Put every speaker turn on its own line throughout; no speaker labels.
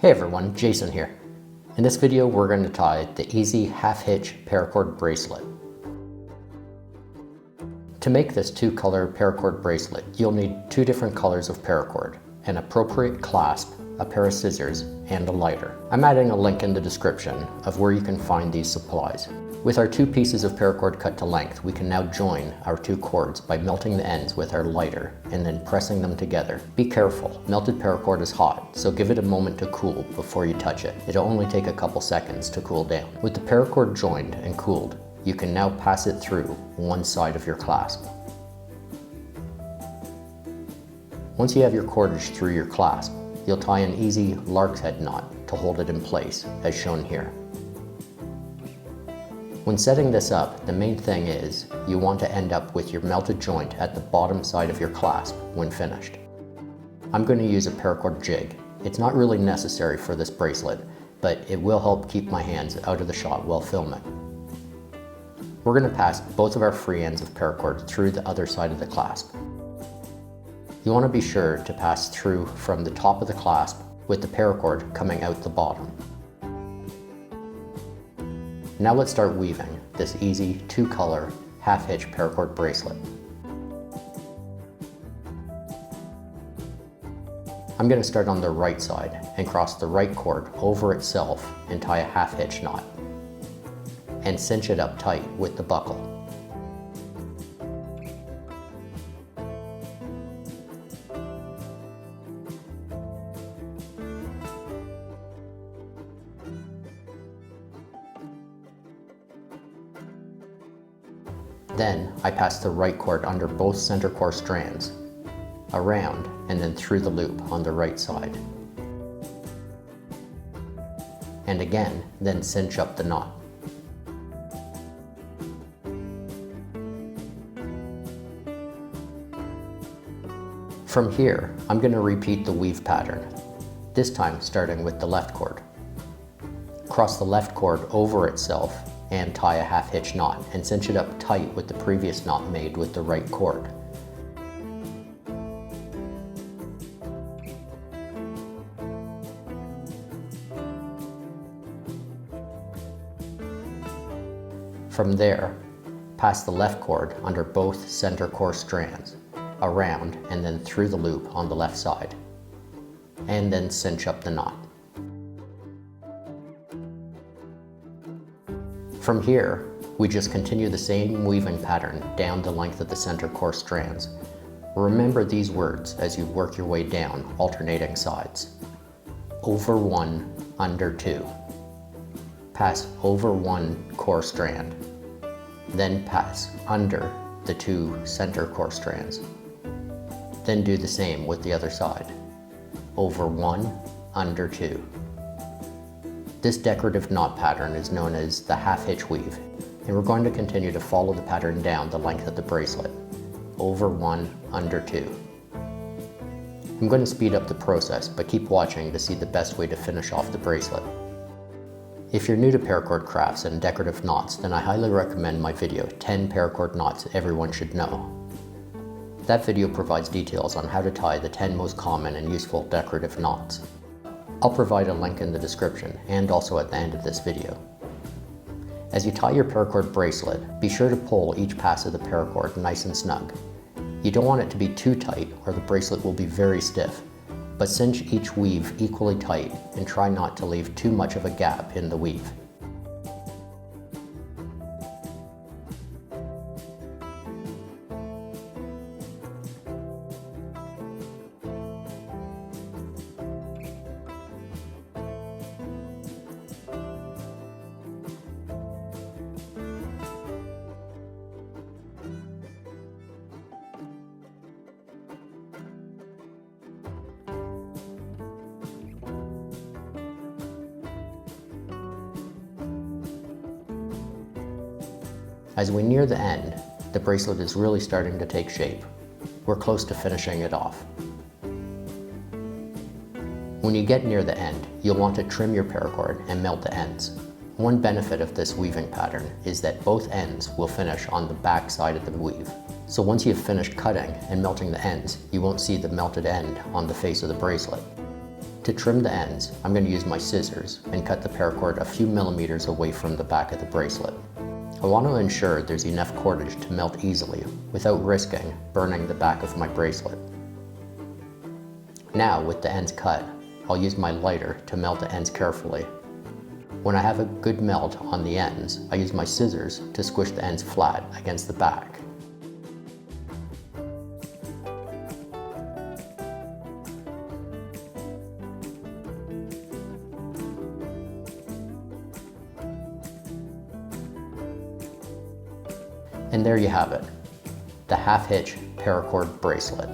Hey everyone, Jason here. In this video we're going to tie the easy half hitch paracord bracelet. To make this two-color paracord bracelet, you'll need two different colors of paracord, an appropriate clasp, a pair of scissors, and a lighter. I'm adding a link in the description of where you can find these supplies. With our two pieces of paracord cut to length, we can now join our two cords by melting the ends with our lighter and then pressing them together. Be careful, melted paracord is hot, so give it a moment to cool before you touch it. It'll only take a couple seconds to cool down. With the paracord joined and cooled, you can now pass it through one side of your clasp. Once you have your cordage through your clasp, you'll tie an easy lark's head knot to hold it in place, as shown here. When setting this up, the main thing is you want to end up with your melted joint at the bottom side of your clasp when finished. I'm going to use a paracord jig. It's not really necessary for this bracelet, but it will help keep my hands out of the shot while filming. We're going to pass both of our free ends of paracord through the other side of the clasp. You want to be sure to pass through from the top of the clasp with the paracord coming out the bottom. Now let's start weaving this easy two-color half hitch paracord bracelet. I'm going to start on the right side and cross the right cord over itself and tie a half hitch knot and cinch it up tight with the buckle. Then I pass the right cord under both center core strands, around and then through the loop on the right side. And again, then cinch up the knot. From here, I'm going to repeat the weave pattern, this time starting with the left cord. Cross the left cord over itself and tie a half hitch knot and cinch it up tight with the previous knot made with the right cord. From there, pass the left cord under both center core strands, around and then through the loop on the left side, and then cinch up the knot. From here, we just continue the same weaving pattern down the length of the center core strands. Remember these words as you work your way down, alternating sides. Over one, under two. Pass over one core strand, then pass under the two center core strands. Then do the same with the other side. Over one, under two. This decorative knot pattern is known as the half hitch weave, and we're going to continue to follow the pattern down the length of the bracelet, over one, under two. I'm going to speed up the process, but keep watching to see the best way to finish off the bracelet. If you're new to paracord crafts and decorative knots, then I highly recommend my video, 10 paracord knots everyone should know. That video provides details on how to tie the 10 most common and useful decorative knots. I'll provide a link in the description and also at the end of this video. As you tie your paracord bracelet, be sure to pull each pass of the paracord nice and snug. You don't want it to be too tight or the bracelet will be very stiff, but cinch each weave equally tight and try not to leave too much of a gap in the weave. As we near the end, the bracelet is really starting to take shape. We're close to finishing it off. When you get near the end, you'll want to trim your paracord and melt the ends. One benefit of this weaving pattern is that both ends will finish on the back side of the weave. So once you've finished cutting and melting the ends, you won't see the melted end on the face of the bracelet. To trim the ends, I'm going to use my scissors and cut the paracord a few millimeters away from the back of the bracelet. I want to ensure there's enough cordage to melt easily without risking burning the back of my bracelet. Now, with the ends cut, I'll use my lighter to melt the ends carefully. When I have a good melt on the ends, I use my scissors to squish the ends flat against the back. And there you have it, the Half Hitch Paracord Bracelet.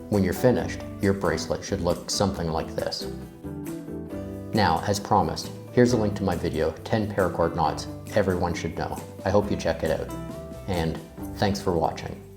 When you're finished, your bracelet should look something like this. Now, as promised, here's a link to my video, 10 paracord knots everyone should know. I hope you check it out. And thanks for watching.